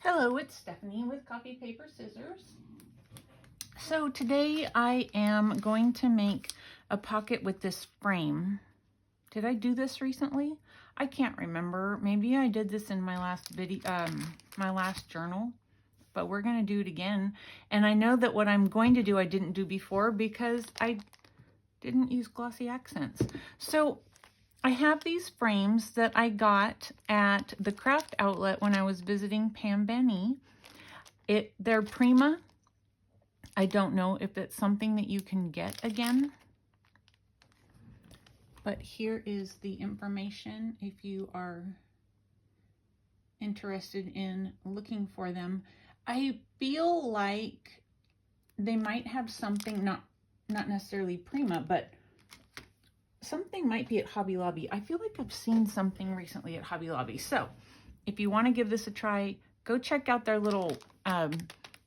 Hello, it's Stephanie with Coffee Paper Scissors. So today I am going to make a pocket with this frame. Did I do this recently? I can't remember. Maybe I did this in my last video, my last journal, but we're going to do it again. And I know that what I'm going to do I didn't do before because I didn't use glossy accents. So I have these frames that I got at the craft outlet when I was visiting Pam Benny. They're Prima. I don't know if it's something that you can get again, but here is the information if you are interested in looking for them. I feel like they might have something, not necessarily Prima, but something might be at Hobby Lobby. I feel like I've seen something recently at Hobby Lobby. So if you want to give this a try, go check out their little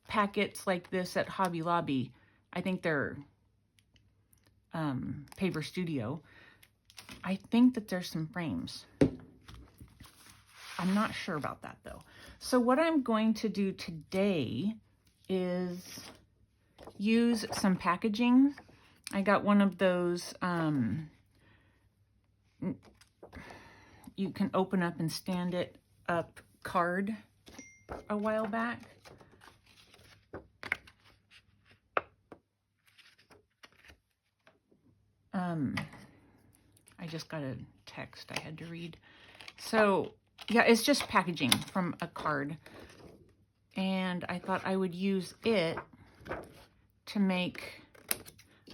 packets like this at Hobby Lobby. I think they're Paper Studio. I think that there's some frames. I'm not sure about that though. So what I'm going to do today is use some packaging. I got one of those you can open up and stand it up card a while back. I just got a text I had to read. So yeah, it's just packaging from a card. And I thought I would use it to make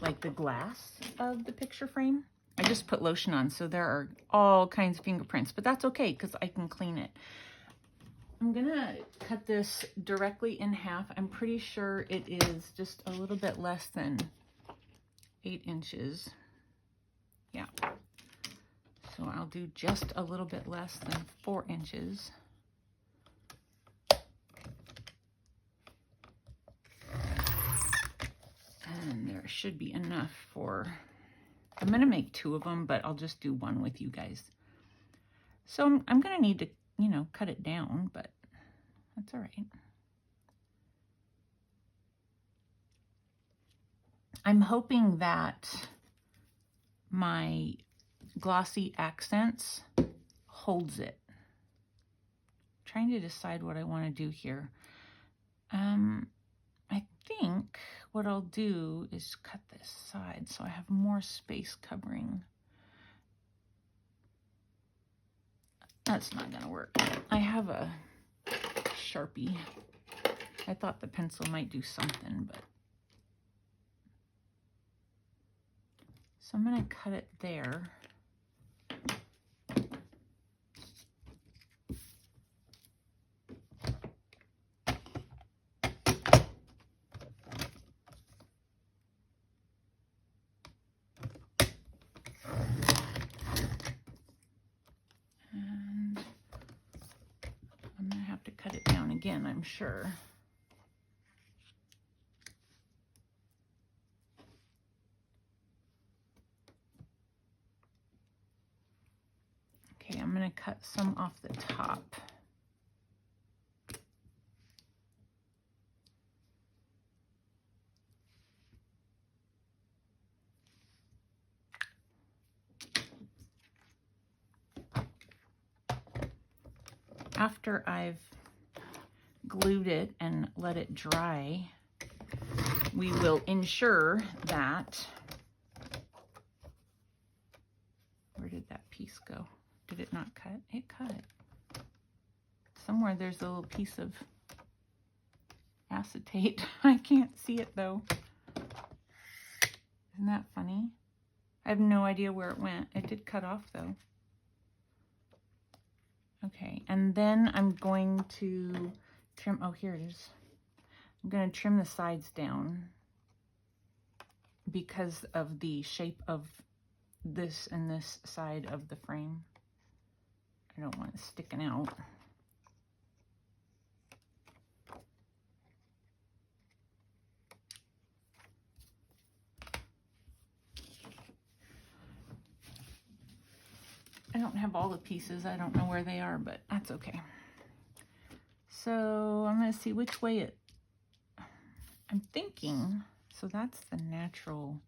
like the glass of the picture frame. I just put lotion on, so there are all kinds of fingerprints, but that's okay because I can clean it. I'm gonna cut this directly in half. I'm pretty sure it is just a little bit less than 8 inches. Yeah. So I'll do just a little bit less than 4 inches. And there should be enough for, I'm going to make 2 of them, but I'll just do 1 with you guys. So I'm going to need to, cut it down, but that's all right. I'm hoping that my glossy accents holds it. I'm trying to decide what I want to do here. I think what I'll do is cut this side so I have more space covering. That's not gonna work. I have a Sharpie. I thought the pencil might do something, but. So I'm gonna cut it there. Cut it down again, I'm sure. Okay, I'm going to cut some off the top. After I've glued it and let it dry, we will ensure that, where did that piece go? Did it not cut? It cut. Somewhere there's a little piece of acetate. I can't see it though. Isn't that funny? I have no idea where it went. It did cut off though. Okay, and then I'm going to trim, oh, here it is. I'm going to trim the sides down because of the shape of this and this side of the frame. I don't want it sticking out. I don't have all the pieces. I don't know where they are, but that's okay. So I'm going to see which way I'm thinking. So that's the natural.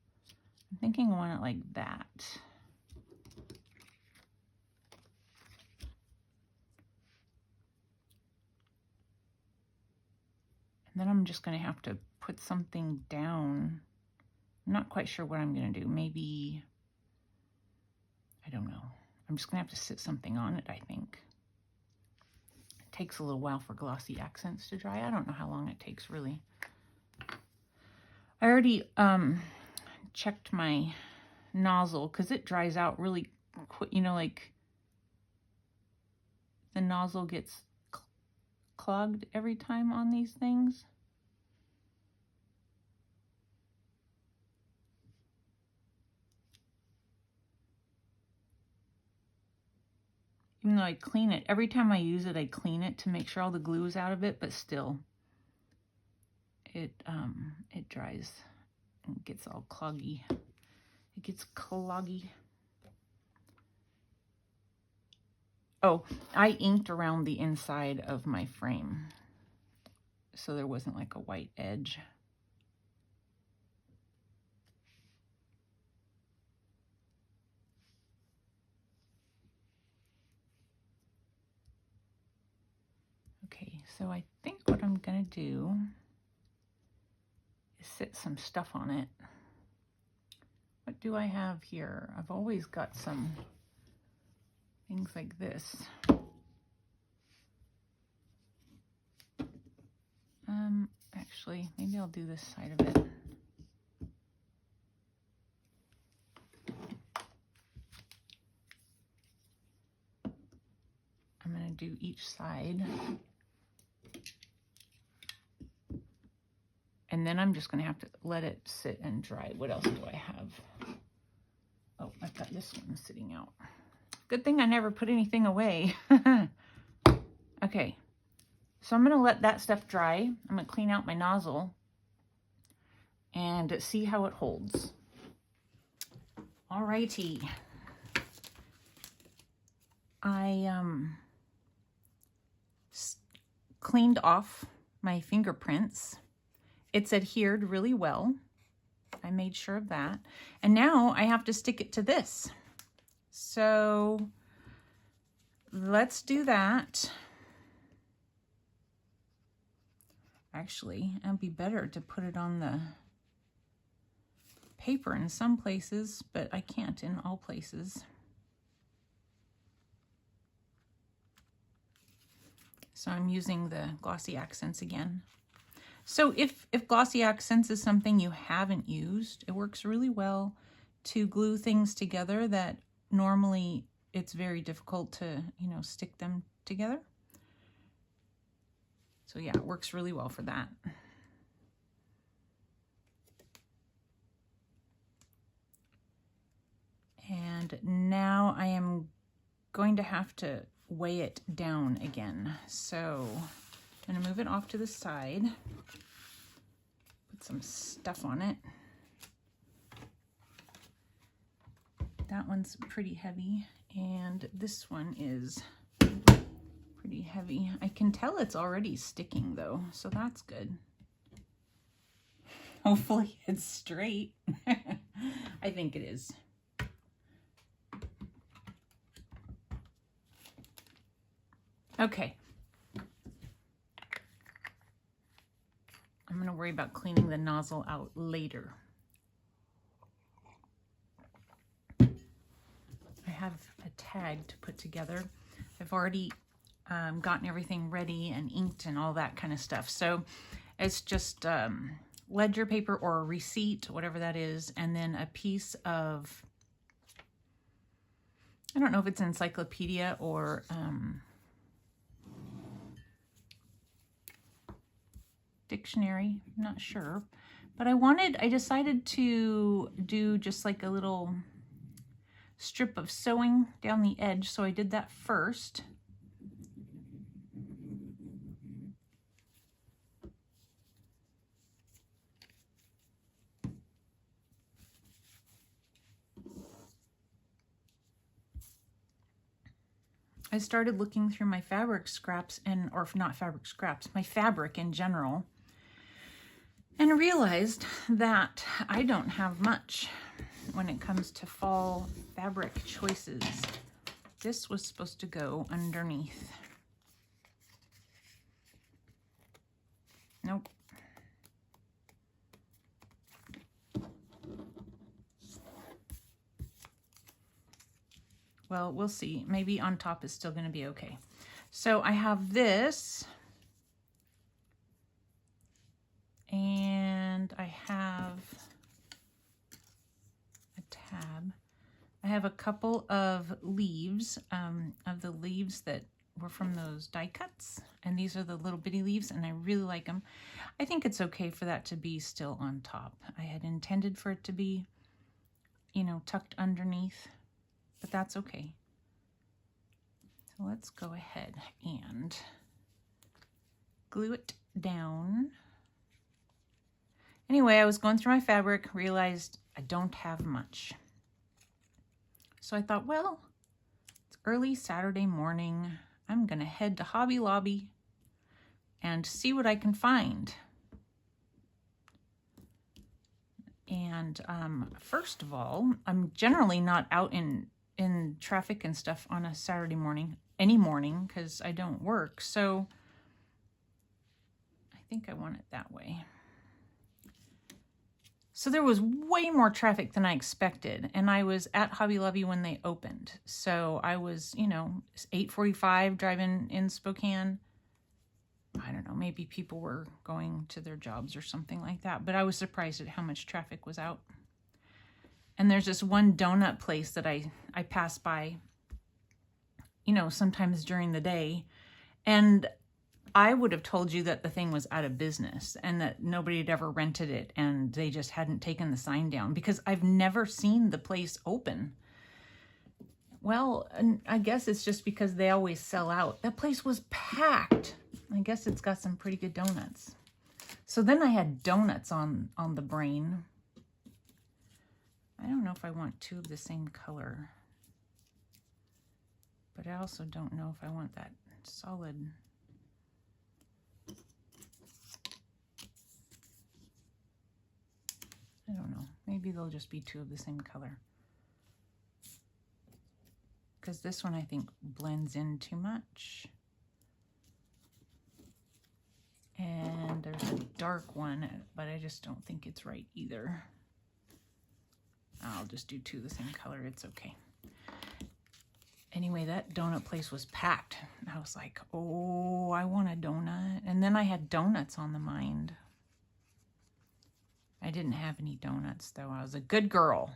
I'm thinking I want it like that. And then I'm just going to have to put something down. I'm not quite sure what I'm going to do. Maybe, I don't know. I'm just going to have to sit something on it, I think. It takes a little while for glossy accents to dry. I don't know how long it takes, really. I already checked my nozzle because it dries out really quick. You know, like the nozzle gets clogged every time on these things. Even though I clean it, every time I use it, I clean it to make sure all the glue is out of it, but still, it dries and gets all cloggy. It gets cloggy. Oh, I inked around the inside of my frame, so there wasn't like a white edge. Okay, so I think what I'm gonna do is sit some stuff on it. What do I have here? I've always got some things like this. Actually, maybe I'll do this side of it. I'm gonna do each side. And then I'm just gonna have to let it sit and dry. What else do I have? Oh, I've got this one sitting out. Good thing I never put anything away. Okay, so I'm gonna let that stuff dry. I'm gonna clean out my nozzle and see how it holds. Alrighty. I cleaned off my fingerprints. It's adhered really well. I made sure of that. And now I have to stick it to this. So let's do that. Actually, it'd be better to put it on the paper in some places, but I can't in all places. So I'm using the Glossy Accents again. So if Glossy Accents is something you haven't used, it works really well to glue things together that normally it's very difficult to, you know, stick them together. So yeah, it works really well for that. And now I am going to have to weigh it down again. So I'm gonna move it off to the side, put some stuff on it. That one's pretty heavy, and this one is pretty heavy. I can tell it's already sticking though, so that's good. Hopefully it's straight. I think it is. Okay. I'm going to worry about cleaning the nozzle out later. I have a tag to put together. I've already gotten everything ready and inked and all that kind of stuff. So it's just ledger paper or a receipt, whatever that is, and then a piece of, I don't know if it's encyclopedia or dictionary, I'm not sure. But I decided to do just like a little strip of sewing down the edge, so I did that first. I started looking through my fabric scraps or not fabric scraps, my fabric in general, and realized that I don't have much when it comes to fall fabric choices. This was supposed to go underneath. Nope. Well, we'll see. Maybe on top is still going to be okay. So I have this, and I have a tab. I have a couple of leaves, of the leaves that were from those die cuts, and these are the little bitty leaves, and I really like them. I think it's okay for that to be still on top. I had intended for it to be, you know, tucked underneath, but that's okay. So let's go ahead and glue it down. Anyway, I was going through my fabric, realized I don't have much. So I thought, well, it's early Saturday morning. I'm gonna head to Hobby Lobby and see what I can find. And first of all, I'm generally not out in traffic and stuff on a Saturday morning, any morning, because I don't work. So I think I want it that way. So there was way more traffic than I expected, and I was at Hobby Lobby when they opened. So I was, you know, 8:45 driving in Spokane. I don't know, maybe people were going to their jobs or something like that, but I was surprised at how much traffic was out. And there's this one donut place that I pass by, you know, sometimes during the day, and I would have told you that the thing was out of business and that nobody had ever rented it and they just hadn't taken the sign down, because I've never seen the place open. Well, I guess it's just because they always sell out. That place was packed. I guess it's got some pretty good donuts. So then I had donuts on the brain. I don't know if I want two of the same color, but I also don't know if I want that solid. I don't know. Maybe they'll just be two of the same color. Because this one I think blends in too much. And there's a dark one, but I just don't think it's right either. I'll just do two of the same color. It's okay. Anyway, that donut place was packed. I was like, oh, I want a donut. And then I had donuts on the mind. I didn't have any donuts, though. I was a good girl.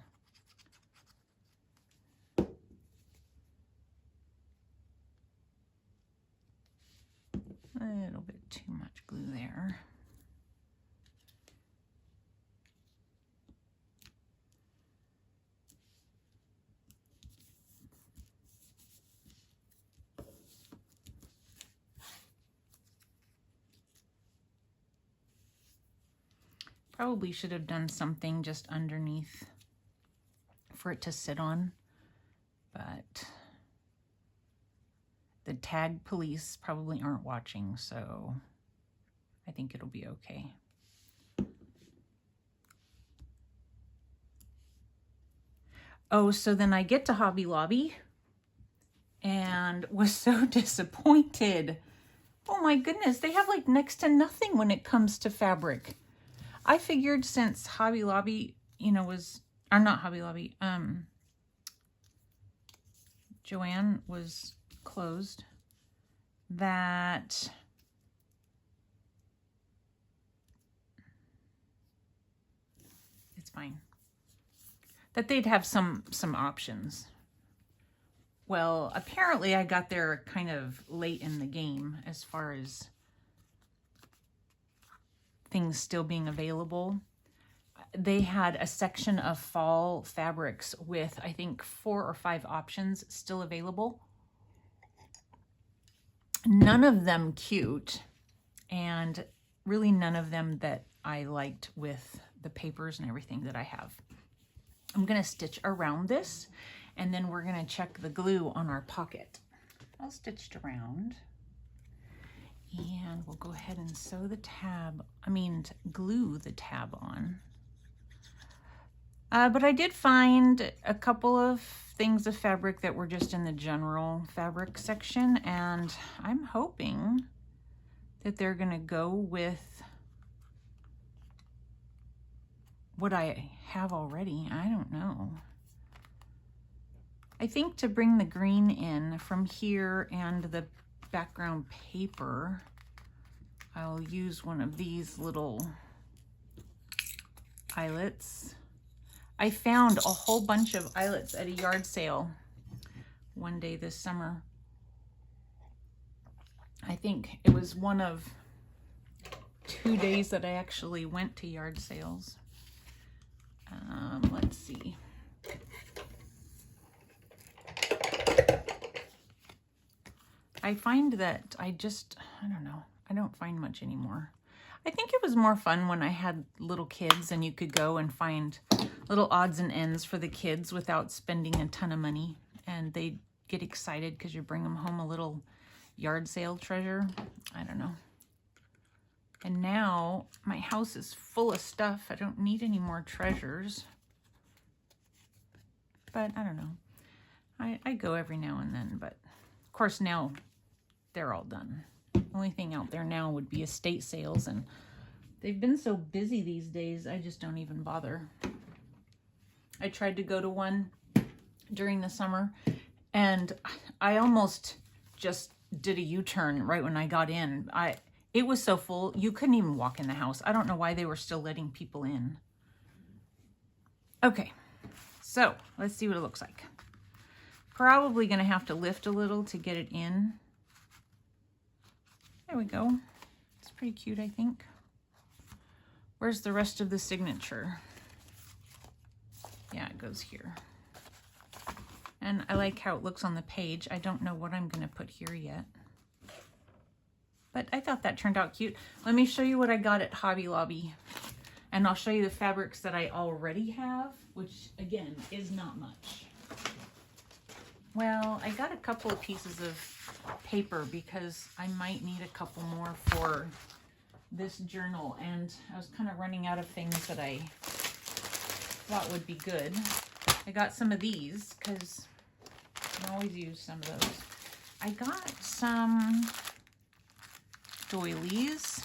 A little bit too much glue there. Probably should have done something just underneath for it to sit on, but the tag police probably aren't watching, so I think it'll be okay. Oh, so then I get to Hobby Lobby and was so disappointed. Oh my goodness, they have like next to nothing when it comes to fabric. I figured since Hobby Lobby, you know, or not Hobby Lobby, Joann was closed, that it's fine, that they'd have some options. Well, apparently I got there kind of late in the game as far as things still being available. They had a section of fall fabrics with, I think, 4 or 5 options still available. None of them cute, and really none of them that I liked with the papers and everything that I have. I'm going to stitch around this, and then we're going to check the glue on our pocket. all stitched around. And we'll go ahead and sew the tab, glue the tab on. But I did find a couple of things of fabric that were just in the general fabric section, and I'm hoping that they're gonna go with what I have already. I don't know. I think to bring the green in from here and the background paper, I'll use one of these little eyelets. I found a whole bunch of eyelets at a yard sale one day this summer. I think it was one of 2 days that I actually went to yard sales. Let's see. I find that I don't know, I don't find much anymore. I think it was more fun when I had little kids and you could go and find little odds and ends for the kids without spending a ton of money, and they'd get excited because you bring them home a little yard sale treasure. I don't know. And now my house is full of stuff. I don't need any more treasures. But I don't know. I go every now and then, but of course now they're all done. The only thing out there now would be estate sales, and they've been so busy these days, I just don't even bother. I tried to go to one during the summer, and I almost just did a U-turn right when I got in. It was so full, you couldn't even walk in the house. I don't know why they were still letting people in. Okay, so let's see what it looks like. Probably gonna have to lift a little to get it in. There we go. It's pretty cute, I think. Where's the rest of the signature? Yeah, it goes here. And I like how it looks on the page. I don't know what I'm gonna put here yet, but I thought that turned out cute. Let me show you what I got at Hobby Lobby, and I'll show you the fabrics that I already have, which again is not much. Well, I got a couple of pieces of paper because I might need a couple more for this journal, and I was kind of running out of things that I thought would be good. I got some of these because I can always use some of those. I got some doilies.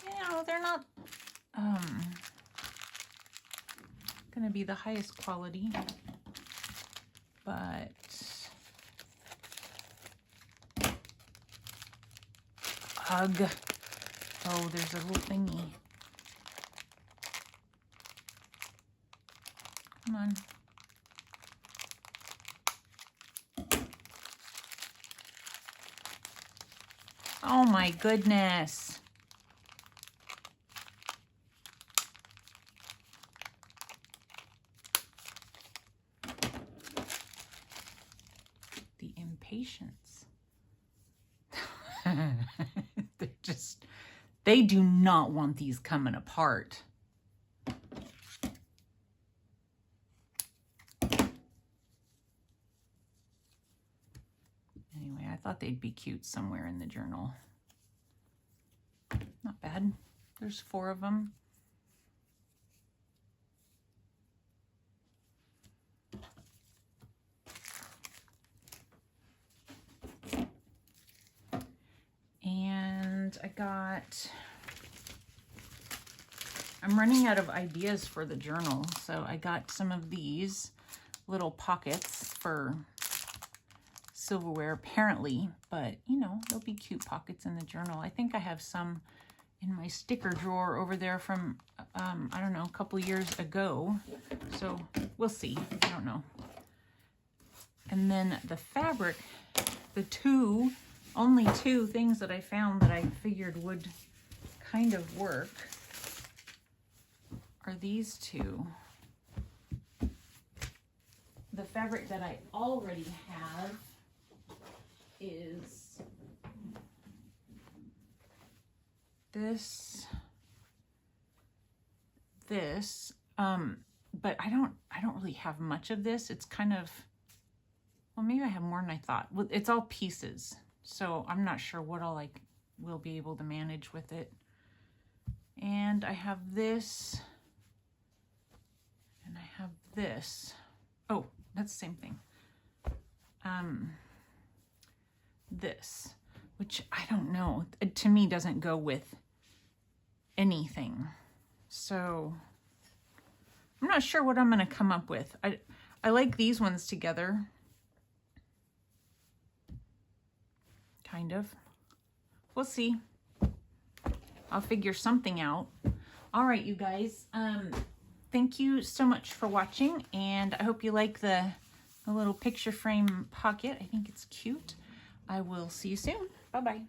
You know, they're not gonna be the highest quality, but ugh. Oh, there's a little thingy. Come on. Oh my goodness. The impatience. They do not want these coming apart. Anyway, I thought they'd be cute somewhere in the journal. Not bad. There's 4 of them. And I'm running out of ideas for the journal, so I got some of these little pockets for silverware apparently, but you know, they'll be cute pockets in the journal. I think I have some in my sticker drawer over there from, I don't know, a couple years ago, so we'll see. I don't know. And then the fabric, the only two things that I found that I figured would kind of work are these two. The fabric that I already have is this, but I don't really have much of this. It's kind of Well, maybe I have more than I thought. Well, it's all pieces, so I'm not sure what I'll will be able to manage with it. And I have this, and I have this. Oh, that's the same thing. This, which I don't know, it, to me doesn't go with anything. So I'm not sure what I'm going to come up with. I like these ones together. Kind of. We'll see. I'll figure something out. All right, you guys. Thank you so much for watching, and I hope you like the little picture frame pocket. I think it's cute. I will see you soon. Bye-bye.